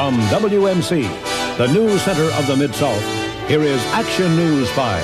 From WMC, the news center of the Mid-South, here is Action News 5.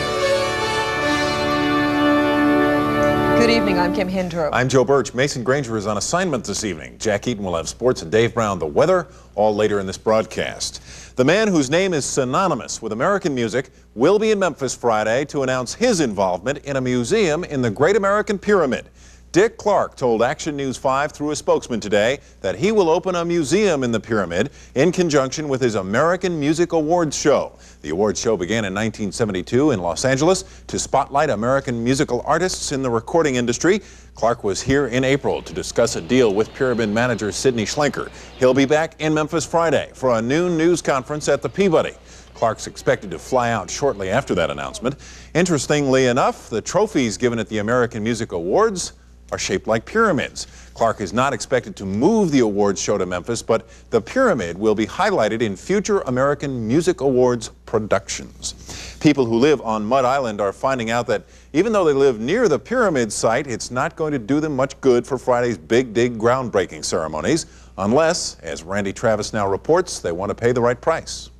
Good evening, I'm Kim Hindrow. I'm Joe Birch. Mason Granger is on assignment this evening. Jack Eaton will have sports and Dave Brown the weather, all later in this broadcast. The man whose name is synonymous with American music will be in Memphis Friday to announce his involvement in a museum in the Great American Pyramid. Dick Clark told Action News 5 through a spokesman today that he will open a museum in the pyramid in conjunction with his American Music Awards show. The awards show began in 1972 in Los Angeles to spotlight American musical artists in the recording industry. Clark was here in April to discuss a deal with Pyramid manager Sidney Schlenker. He'll be back in Memphis Friday for a noon news conference at the Peabody. Clark's expected to fly out shortly after that announcement. Interestingly enough, the trophies given at the American Music Awards are shaped like pyramids. Clark is not expected to move the awards show to Memphis, but the pyramid will be highlighted in future American Music Awards productions. People who live on Mud Island are finding out that even though they live near the pyramid site, it's not going to do them much good for Friday's Big Dig groundbreaking ceremonies, unless, as Randy Travis now reports, they want to pay the right price.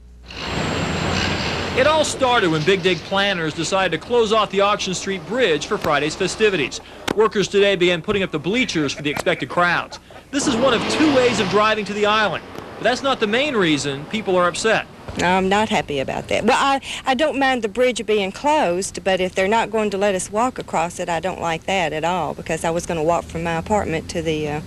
It all started when Big Dig planners decided to close off the Auction Street Bridge for Friday's festivities. Workers today began putting up the bleachers for the expected crowds. This is one of two ways of driving to the island, but that's not the main reason people are upset. I'm not happy about that. Well, I don't mind the bridge being closed, but if they're not going to let us walk across it, I don't like that at all, because I was going to walk from my apartment to the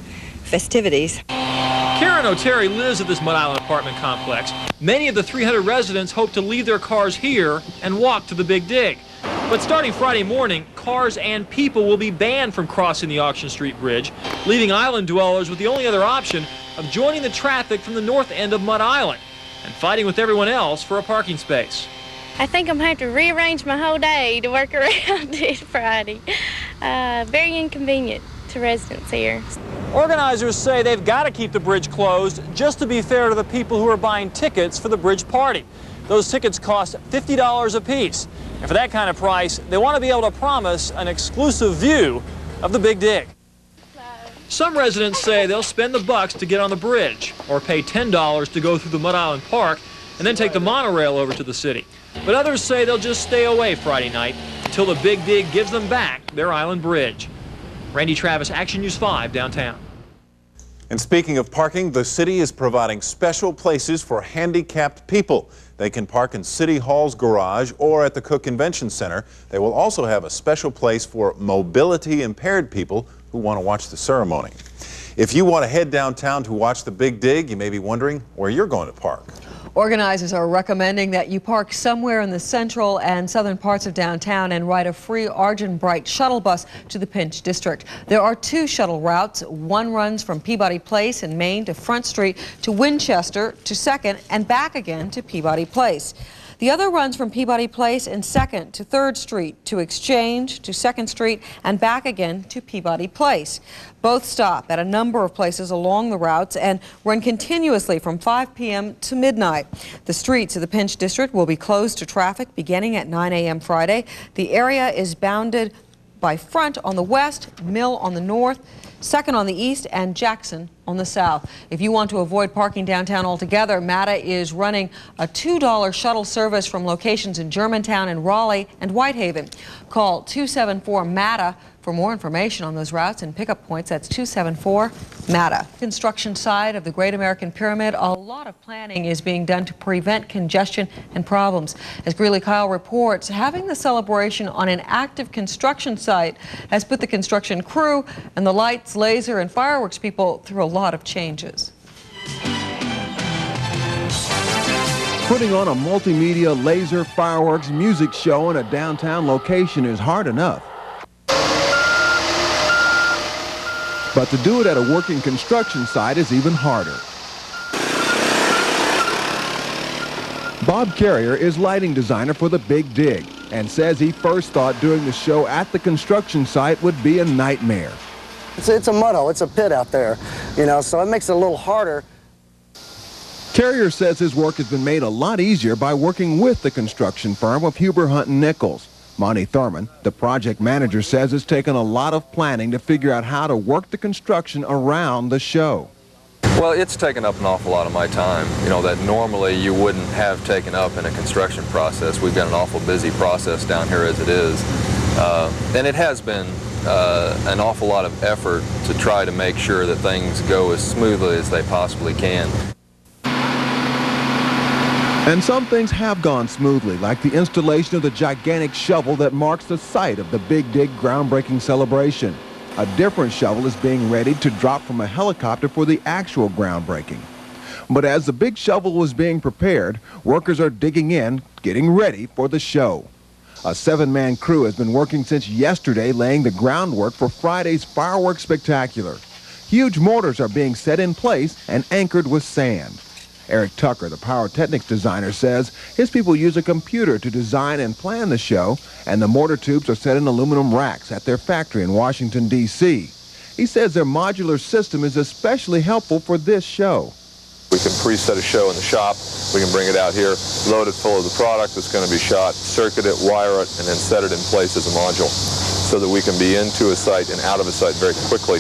festivities. Karen O'Terry lives at this Mud Island apartment complex. Many of the 300 residents hope to leave their cars here and walk to the Big Dig. But starting Friday morning, cars and people will be banned from crossing the Auction Street Bridge, leaving island dwellers with the only other option of joining the traffic from the north end of Mud Island and fighting with everyone else for a parking space. I think I'm going to have to rearrange my whole day to work around it Friday. Very inconvenient to residents here. Organizers say they've got to keep the bridge closed just to be fair to the people who are buying tickets for the bridge party. Those tickets cost $50 a piece. And for that kind of price, they want to be able to promise an exclusive view of the Big Dig. Some residents say they'll spend the bucks to get on the bridge or pay $10 to go through the Mud Island Park and then take the monorail over to the city. But others say they'll just stay away Friday night until the Big Dig gives them back their island bridge. Randy Travis, Action News 5, downtown. And speaking of parking, the city is providing special places for handicapped people. They can park in City Hall's garage or at the Cook Convention Center. They will also have a special place for mobility impaired people who want to watch the ceremony. If you want to head downtown to watch the Big Dig, you may be wondering where you're going to park. Organizers are recommending that you park somewhere in the central and southern parts of downtown and ride a free Argent Bright shuttle bus to the Pinch District. There are two shuttle routes. One runs from Peabody Place in Maine to Front Street to Winchester to 2nd and back again to Peabody Place. The other runs from Peabody Place and 2nd to 3rd Street to Exchange to 2nd Street and back again to Peabody Place. Both stop at a number of places along the routes and run continuously from 5 p.m. to midnight. The streets of the Pinch District will be closed to traffic beginning at 9 a.m. Friday. The area is bounded by Front on the west, Mill on the north, 2nd on the east, and Jackson on the south. If you want to avoid parking downtown altogether, MATA is running a $2 shuttle service from locations in Germantown and Raleigh and Whitehaven. Call 274-MATA for more information on those routes and pickup points. That's 274-MATA. Construction side of the Great American Pyramid, a lot of planning is being done to prevent congestion and problems. As Greeley Kyle reports, having the celebration on an active construction site has put the construction crew and the lights, laser, and fireworks people through a lot of changes. Putting on a multimedia laser fireworks music show in a downtown location is hard enough. But to do it at a working construction site is even harder. Bob Carrier is lighting designer for the Big Dig and says he first thought doing the show at the construction site would be a nightmare. It's a mud hole, it's a pit out there, you know, so it makes it a little harder. Carrier says his work has been made a lot easier by working with the construction firm of Huber Hunt & Nichols. Monty Thurman, the project manager, says it's taken a lot of planning to figure out how to work the construction around the show. Well, it's taken up an awful lot of my time, you know, that normally you wouldn't have taken up in a construction process. We've got an awful busy process down here as it is. And it has been an awful lot of effort to try to make sure that things go as smoothly as they possibly can. And some things have gone smoothly, like the installation of the gigantic shovel that marks the site of the Big Dig groundbreaking celebration. A different shovel is being readied to drop from a helicopter for the actual groundbreaking. But as the big shovel was being prepared, workers are digging in, getting ready for the show. A 7-man crew has been working since yesterday laying the groundwork for Friday's fireworks spectacular. Huge mortars are being set in place and anchored with sand. Eric Tucker, the pyrotechnics designer, says his people use a computer to design and plan the show, and the mortar tubes are set in aluminum racks at their factory in Washington, D.C. He says their modular system is especially helpful for this show. We can preset a show in the shop. We can bring it out here, load it full of the product that's going to be shot, circuit it, wire it, and then set it in place as a module so that we can be into a site and out of a site very quickly.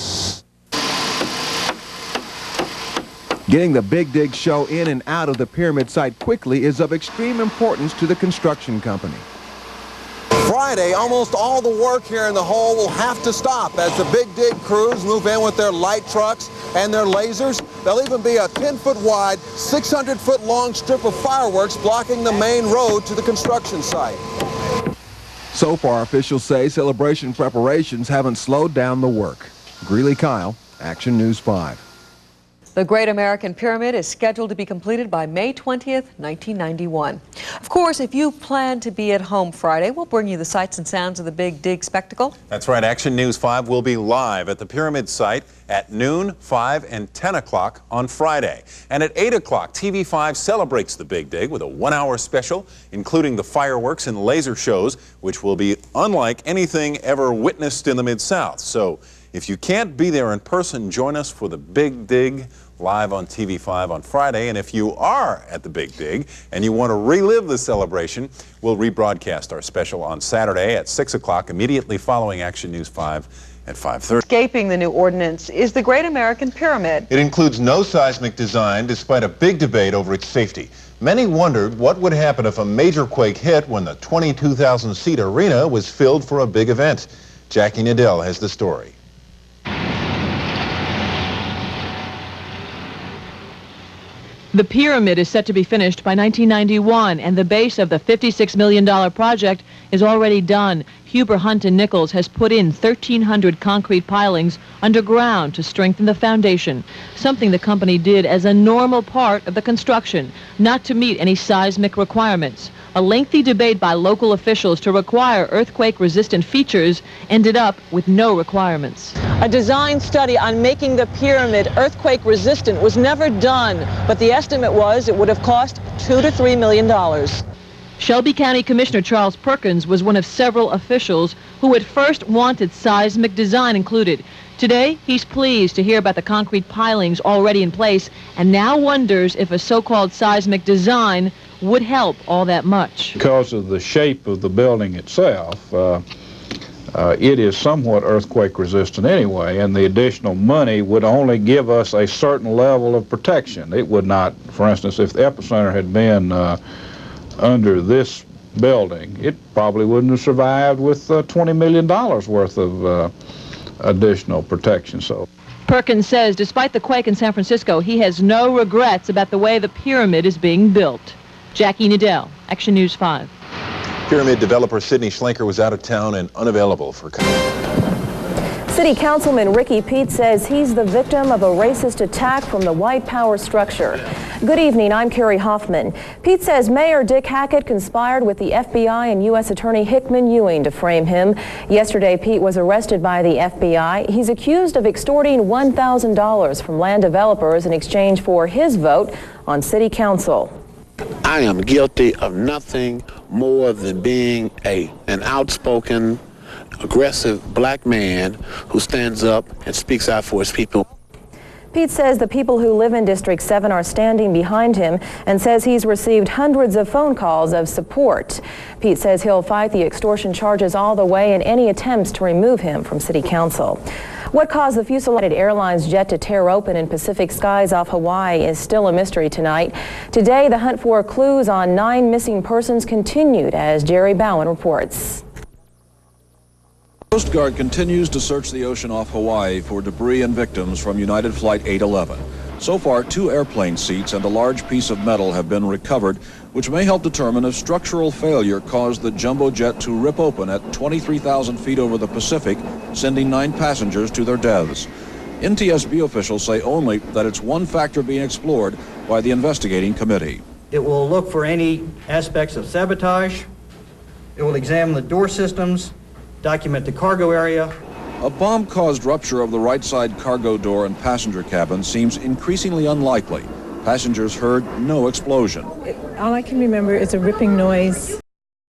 Getting the Big Dig show in and out of the pyramid site quickly is of extreme importance to the construction company. Friday, almost all the work here in the hole will have to stop as the Big Dig crews move in with their light trucks and their lasers. There'll even be a 10-foot wide, 600-foot long strip of fireworks blocking the main road to the construction site. So far, officials say celebration preparations haven't slowed down the work. Greeley Kyle, Action News 5. The Great American Pyramid is scheduled to be completed by May 20th, 1991. Of course, if you plan to be at home Friday, we'll bring you the sights and sounds of the Big Dig spectacle. That's right. Action News 5 will be live at the Pyramid site at noon, 5, and 10 o'clock on Friday. And at 8 o'clock, TV5 celebrates the Big Dig with a 1-hour special, including the fireworks and laser shows, which will be unlike anything ever witnessed in the Mid-South. So if you can't be there in person, join us for the Big Dig live on TV5 on Friday. And if you are at the Big Dig and you want to relive the celebration, we'll rebroadcast our special on Saturday at 6 o'clock, immediately following Action News 5 at 5:30. Escaping the new ordinance is the Great American Pyramid. It includes no seismic design despite a big debate over its safety. Many wondered what would happen if a major quake hit when the 22,000-seat arena was filled for a big event. Jackie Nadell has the story. The pyramid is set to be finished by 1991, and the base of the $56 million project is already done. Huber Hunt and Nichols has put in 1,300 concrete pilings underground to strengthen the foundation, something the company did as a normal part of the construction, not to meet any seismic requirements. A lengthy debate by local officials to require earthquake-resistant features ended up with no requirements. A design study on making the pyramid earthquake-resistant was never done, but the estimate was it would have cost $2 to $3 million. Shelby County Commissioner Charles Perkins was one of several officials who at first wanted seismic design included. Today, he's pleased to hear about the concrete pilings already in place and now wonders if a so-called seismic design would help all that much. Because of the shape of the building itself, it is somewhat earthquake resistant anyway, and the additional money would only give us a certain level of protection. It would not, for instance, if the epicenter had been under this building, it probably wouldn't have survived with $20 million worth of additional protection. So Perkins says despite the quake in San Francisco, he has no regrets about the way the pyramid is being built. Jackie Nadell, Action News 5. Pyramid developer Sidney Schlenker was out of town and unavailable for comment. City Councilman Ricky Pete says he's the victim of a racist attack from the white power structure. Good evening, I'm Carrie Hoffman. Pete says Mayor Dick Hackett conspired with the FBI and U.S. Attorney Hickman Ewing to frame him. Yesterday, Pete was arrested by the FBI. He's accused of extorting $1,000 from land developers in exchange for his vote on City Council. I am guilty of nothing more than being an outspoken, aggressive black man who stands up and speaks out for his people. Pete says the people who live in District 7 are standing behind him and says he's received hundreds of phone calls of support. Pete says he'll fight the extortion charges all the way in any attempts to remove him from City Council. What caused the Fuselage Airlines jet to tear open in Pacific skies off Hawaii is still a mystery tonight. Today, the hunt for clues on 9 missing persons continued, as Jerry Bowen reports. The Coast Guard continues to search the ocean off Hawaii for debris and victims from United Flight 811. So far, 2 airplane seats and a large piece of metal have been recovered, which may help determine if structural failure caused the jumbo jet to rip open at 23,000 feet over the Pacific, sending 9 passengers to their deaths. NTSB officials say only that it's one factor being explored by the investigating committee. It will look for any aspects of sabotage. It will examine the door systems, document the cargo area. A bomb-caused rupture of the right side cargo door and passenger cabin seems increasingly unlikely. Passengers heard no explosion. All I can remember is a ripping noise.